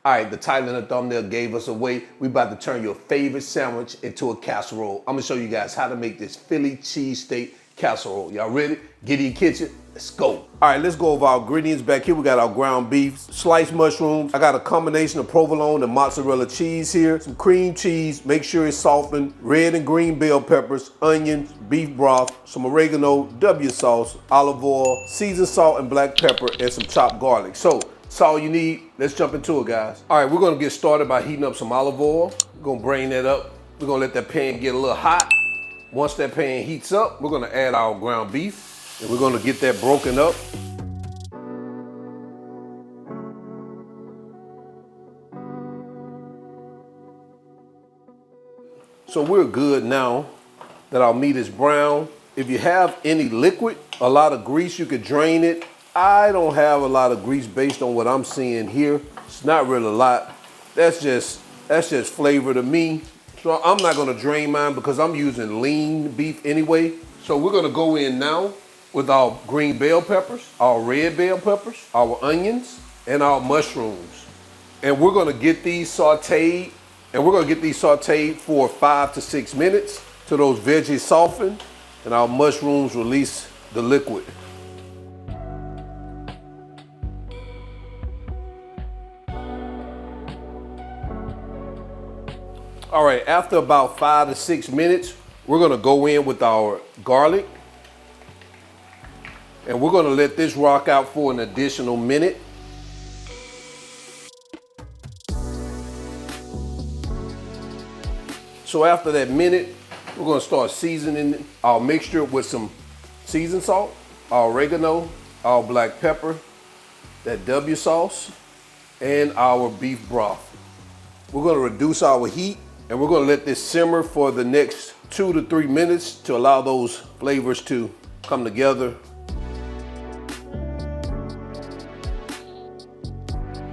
All right, the title and the thumbnail gave us away. We about to turn your favorite sandwich into a casserole. I'm gonna show you guys how to make this Philly cheesesteak casserole. Y'all ready? Get in your kitchen, let's go. All right, let's go over our ingredients. Back here, we got our ground beef, sliced mushrooms. I got a combination of provolone and mozzarella cheese here, some cream cheese, make sure it's softened, red and green bell peppers, onions, beef broth, some oregano, W sauce, olive oil, seasoned salt and black pepper, and some chopped garlic. So, that's all you need. Let's jump into it, guys. All right, we're gonna get started by heating up some olive oil. We're gonna bring that up. We're gonna let that pan get a little hot. Once that pan heats up, we're gonna add our ground beef and we're gonna get that broken up. So we're good now that our meat is brown. If you have any liquid, a lot of grease, you could drain it. I don't have a lot of grease based on what I'm seeing here. It's not really a lot. That's just flavor to me. So I'm not gonna drain mine because I'm using lean beef anyway. So we're gonna go in now with our green bell peppers, our red bell peppers, our onions, and our mushrooms. And we're gonna get these sauteed, for 5 to 6 minutes till those veggies soften and our mushrooms release the liquid. All right, after about 5 to 6 minutes, we're gonna go in with our garlic and we're gonna let this rock out for an additional minute. So after that minute, we're gonna start seasoning our mixture with some seasoned salt, our oregano, our black pepper, that W sauce, and our beef broth. We're gonna reduce our heat and we're gonna let this simmer for the next 2 to 3 minutes to allow those flavors to come together.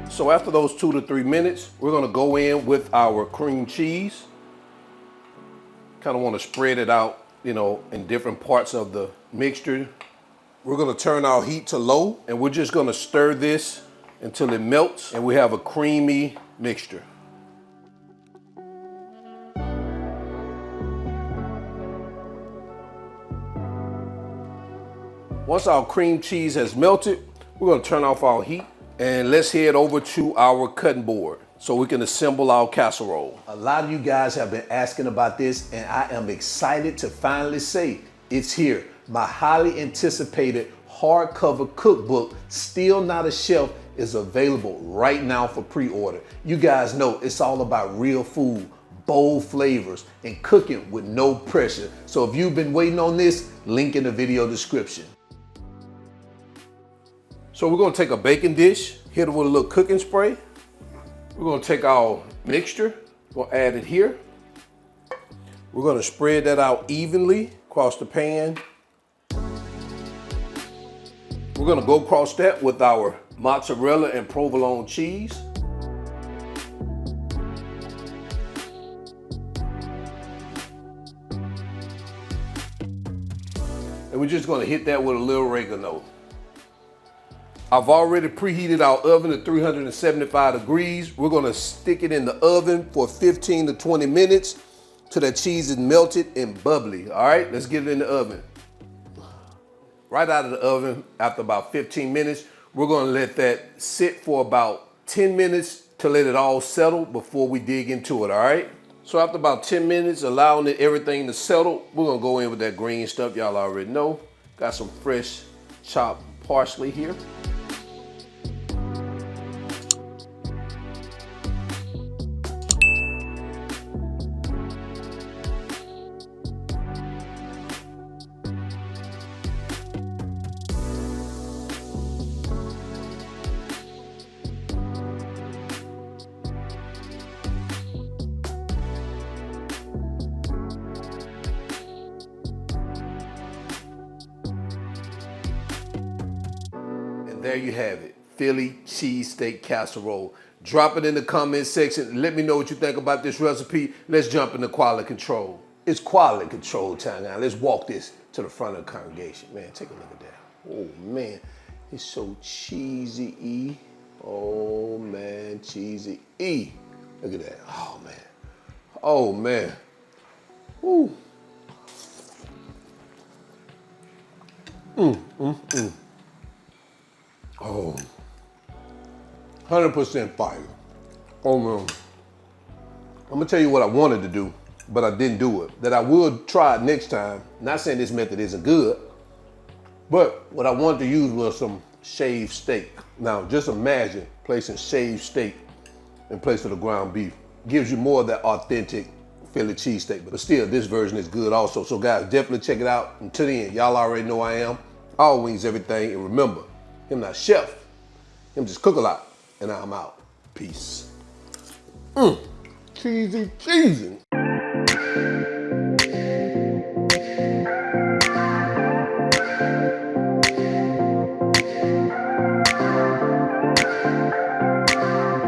So after those 2 to 3 minutes, we're gonna go in with our cream cheese. Kind of wanna spread it out, in different parts of the mixture. We're gonna turn our heat to low and we're just gonna stir this until it melts and we have a creamy mixture. Once our cream cheese has melted, we're gonna turn off our heat and let's head over to our cutting board so we can assemble our casserole. A lot of you guys have been asking about this and I am excited to finally say it's here. My highly anticipated hardcover cookbook, Still Not a Chef, is available right now for pre-order. You guys know it's all about real food, bold flavors, and cooking with no pressure. So if you've been waiting on this, link in the video description. So we're gonna take a baking dish, hit it with a little cooking spray. We're gonna take our mixture, we're gonna add it here. We're gonna spread that out evenly across the pan. We're gonna go across that with our mozzarella and provolone cheese. And we're just gonna hit that with a little oregano. I've already preheated our oven to 375 degrees. We're gonna stick it in the oven for 15 to 20 minutes till that cheese is melted and bubbly. All right, let's get it in the oven. Right out of the oven, after about 15 minutes, we're gonna let that sit for about 10 minutes to let it all settle before we dig into it, all right? So after about 10 minutes, allowing everything to settle, we're gonna go in with that green stuff y'all already know. Got some fresh chopped parsley here. And there you have it, Philly Cheesesteak Casserole. Drop it in the comment section. Let me know what you think about this recipe. Let's jump into quality control. It's quality control time now. Let's walk this to the front of the congregation. Man, take a look at that. Oh man, it's so cheesy-y. Oh man, cheesy E. Look at that. Oh man. Oh man. Woo. Oh. 100% fire. Oh man. I'm gonna tell you what I wanted to do, but I didn't do it. That I will try it next time. Not saying this method isn't good, but what I wanted to use was some shaved steak. Now, just imagine placing shaved steak in place of the ground beef. Gives you more of that authentic Philly cheesesteak, but still, this version is good also. So guys, definitely check it out. Until the end, y'all already know I am. All wings, everything, and remember, him not chef, him just cook a lot, and I'm out. Peace. Cheesy, cheesy.